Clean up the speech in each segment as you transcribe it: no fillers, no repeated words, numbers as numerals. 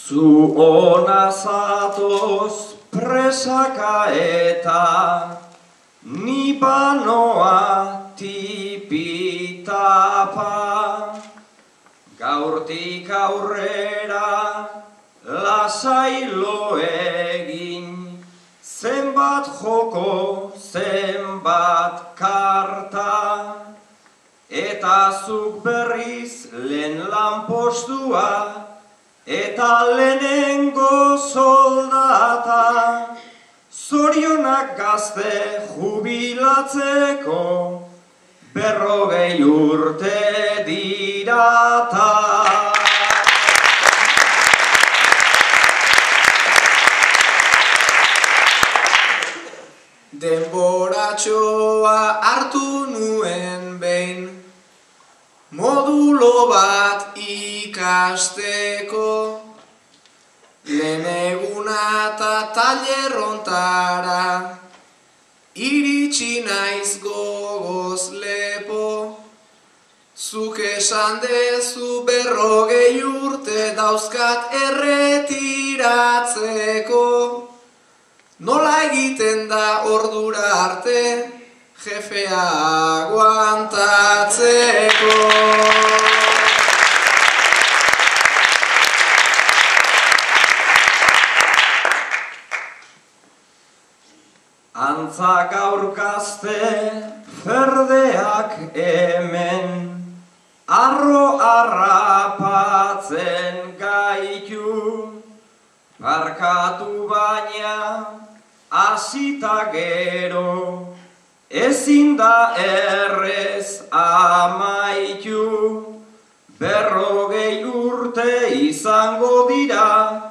Zu ona zatoz presaka eta ni banoa tipitapa. Gaurtik aurrera lasai lo egin, zenbat joko, zenbat karta. Eta zuk berriz lehen lanpostua, eta lehenengo soldata. Zorionak gazte jubilatzeko, 40 urte dirata. Denboratxoa hartu nuen behin, modulo bat ikasteko. Lehen eguna eta tailerrontara, iritsi naiz gogoz lepo. Zuk esan dezu 40 urte dauzkat erretiratzeko. Nola egiten da ordura arte, jefea aguantatzeko. Antza gaur gazte ferdeak hemen, arro harrapatzen gaitu. Barkatu baina hasita gero, ezin da errez amaitu. 40 urte izango dira,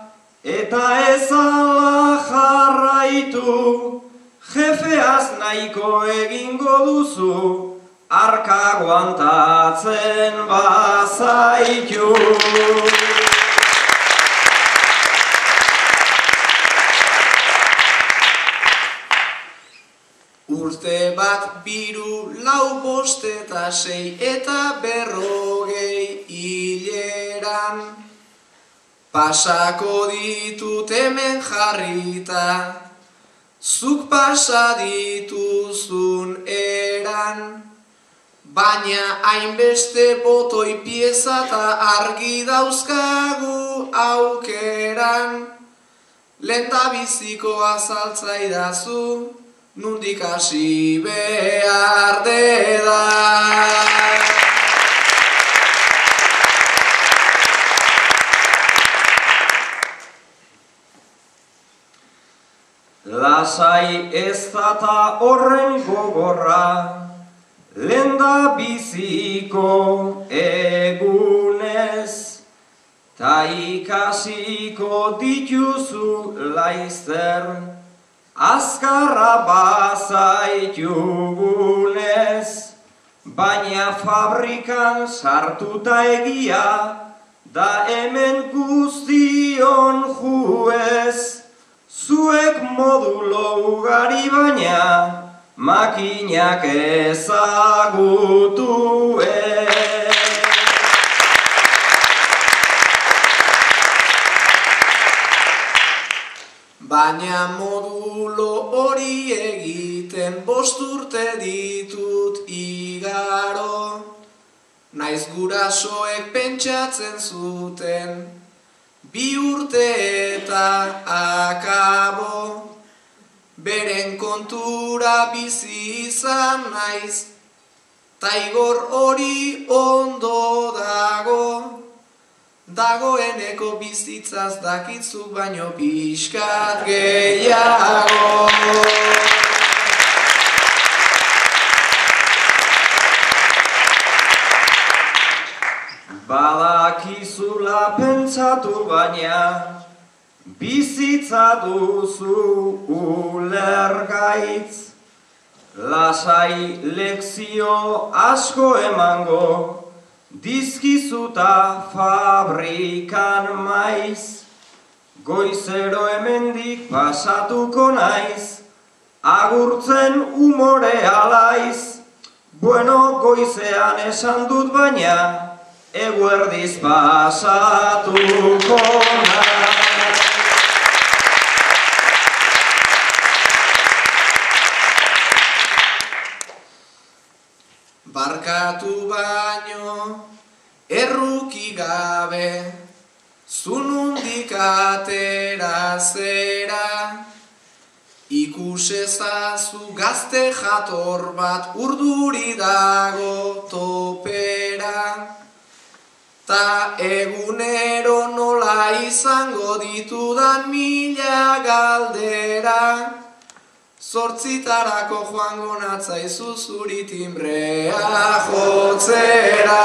eta ezala jarraitu. Jefeaz nahiko egingo duzu, arka aguantatzen bazaitu. Urte bat, 2, 4, 5 eta 6 eta 40 hileran. Pasako ditut hemen jarrita, zuk pasa dituzun eran. Baina hainbeste botoi pieza eta argi dauzkagu aukeran. Lehendabiziko azaltzaidazu, nundik hasi behar dedan. Lasai ez data horren gogorra, lehendabiziko egunez, ta ikasiko dituzu laizzer, azkarra bazaitugunez. Baina fabrikan sartuta egia, da hemen guztion juez. Zuek modulo ugari baina, makinak ezagutu Baina modulo hori egiten 5 urte ditut igaro. Naiz gurasoek pentsatzen zuten, 2 urte eta akabo. Beren kontura bizi izan naiz, taigor hori ondo dago. Dagoeneko bizitzaz dakitzuk baino pixkat gehiago. Badakizula pentsatu baina, bizitza duzu ulergaitz. Lasai lekzio asko emango, dizkizuta fabrikan maiz. Goizero hemendik pasatuko naiz, agurtzen umore alaiz. Bueno, goizean esan dut baina, eguerdiz pasatuko naiz. barkatu baino, erruki gabe, zunundik atera zera, ikusezazu gazte jator bat urduri dago topera, ta egunero nola izango ditudan mila galdera, zortzitarako joango natzaizu zuri timbrea jotzera.